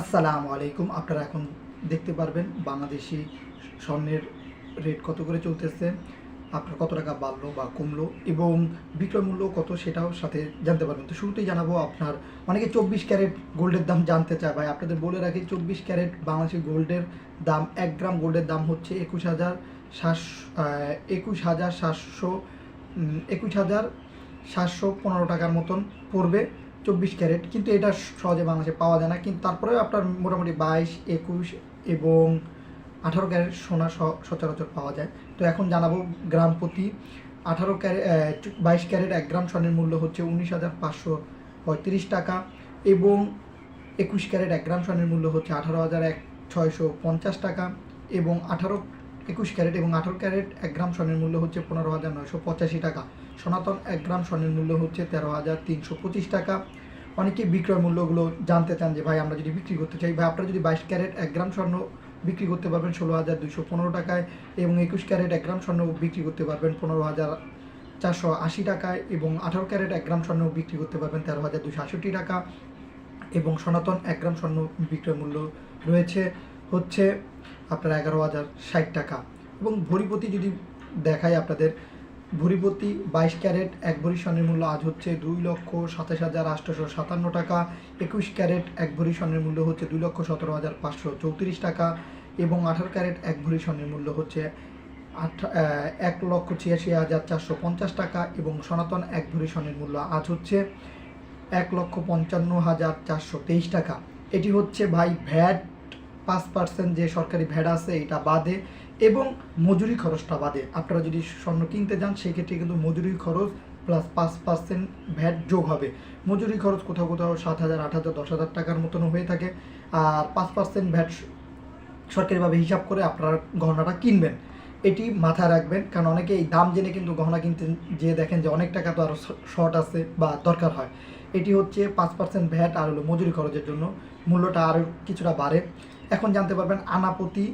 আসসালামু আলাইকুম। আপনারা এখন দেখতে পারবেন বাংলাদেশি স্বর্ণের রেট কত করে চলতেছে, আপনার কত টাকা বাড়লো বা কমলো এবং বিক্রয় মূল্য কত সেটাও সাথে জানতে পারবেন। তো শুরুতেই জানাবো, আপনার অনেকে 24 ক্যারেট গোল্ডের দাম জানতে চায়। ভাই আপনাদের বলে রাখি, 24 ক্যারেট বাংলাদেশি গোল্ডের দাম, 1 গ্রাম গোল্ডের দাম হচ্ছে 21,715 টাকার মতন পড়বে 24 ক্যারেট। কিন্তু এটা সহজে বাংলাদেশে পাওয়া যায় না, কিন্তু তারপরেও আপনার মোটামুটি 22, 21 এবং 18 ক্যারেট সোনা সচরাচর পাওয়া যায়। তো এখন জানাবো গ্রাম প্রতি 22 ক্যারেট 1 গ্রাম স্বর্ণের মূল্য হচ্ছে 19,535 টাকা এবং 21 ক্যারেট 1 গ্রাম স্বর্ণের মূল্য হচ্ছে 18,650 টাকা এবং 21 ক্যারেট এবং 18 ক্যারেট 1 গ্রাম স্বর্ণের মূল্য হচ্ছে 15,985 টাকা। সনাতন 1 গ্রাম স্বর্ণের মূল্য হচ্ছে 13,325 টাকা। অনেকে বিক্রয় মূল্যগুলো জানতে চান যে ভাই আমরা যদি বিক্রি করতে চাই, ভাই আপনারা যদি 22 ক্যারেট 1 গ্রাম স্বর্ণ বিক্রি করতে পারবেন 16,215 টাকায় এবং 21 ক্যারেট 1 গ্রাম স্বর্ণ বিক্রি করতে পারবেন 15,480 টাকায় এবং 18 ক্যারেট 1 গ্রাম স্বর্ণ বিক্রি করতে পারবেন 13,268 টাকা এবং সনাতন 1 গ্রাম স্বর্ণ বিক্রয় মূল্য রয়েছে হচ্ছে আপনার 11,060 টাকা। এবং ভরিপতি যদি দেখাই আপনাদের, ভরিপতি 22 ক্যারেট 1 ভরি স্বর্ণের মূল্য আজ হচ্ছে 2,27,857 টাকা। 21 ক্যারেট 1 ভরি স্বর্ণের মূল্য হচ্ছে 2,17,534 টাকা এবং 18 ক্যারেট 1 ভরি স্বর্ণের মূল্য হচ্ছে 1,86,450 টাকা এবং সনাতন 1 ভরি স্বর্ণের মূল্য আজ হচ্ছে 1,55,423 টাকা। এটি হচ্ছে ভাই ভ্যাট 5% যে সরকারি ভ্যাট আছে এটা বাদে এবং মজুরি খরচটা বাদে। আপনারা যদি স্বর্ণ কিনতে যান সেক্ষেত্রে কিন্তু মজুরি খরচ প্লাস 5% ভ্যাট যোগ হবে। মজুরি খরচ কোথাও কোথাও 7,000, 8,000, 10,000 টাকার মতনও হয়ে থাকে। আর 5% ভ্যাট সরকারিভাবে হিসাব করে আপনারা গহনাটা কিনবেন, এটি মাথায় রাখবেন। কারণ অনেকে এই দাম জেনে কিন্তু গহনা কিনতে যে দেখেন যে অনেক টাকা তো আরও শর্ট আছে বা দরকার হয়। এটি হচ্ছে 5% ভ্যাট আর হলো মজুরি খরচের জন্য মূল্যটা আরও কিছুটা বাড়ে। এখন জানতে পারবেন আনাপতি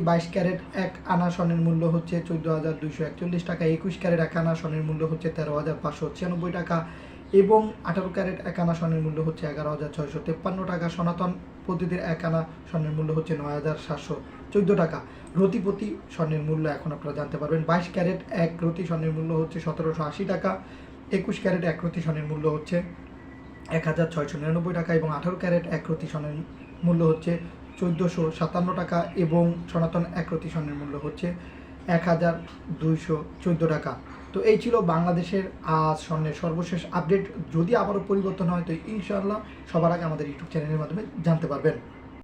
22 ক্যারেট 1 আনা স্বর্ণের মূল্য হচ্ছে 14,241 টাকা। 21 ক্যারেট 1 আনা স্বর্ণের মূল্য হচ্ছে 13,596 টাকা এবং 18 ক্যারেট 1 আনা স্বর্ণের মূল্য হচ্ছে 11,653 টাকা। সনাতন পদ্ধতির 1 আনা স্বর্ণের মূল্য হচ্ছে 9,714 টাকা। রতিপতি স্বর্ণের মূল্য এখন আপনারা জানতে পারবেন। 22 ক্যারেট 1 রতি স্বর্ণের মূল্য হচ্ছে 1,780 টাকা। 21 ক্যারেট 1 রতি স্বর্ণের মূল্য হচ্ছে 1,699 টাকা এবং 18 ক্যারেট 1 রতি স্বর্ণের মূল্য হচ্ছে 1,457 টাকা এবং সনাতন 1 রতি স্বর্ণের মূল্য হচ্ছে 1,214 টাকা। তো এই ছিল বাংলাদেশের আজ স্বর্ণের সর্বশেষ আপডেট। যদি আবারও পরিবর্তন হয় তো ইনশাআল্লাহ সবার আগে আমাদের ইউটিউব চ্যানেলের মাধ্যমে জানতে পারবেন।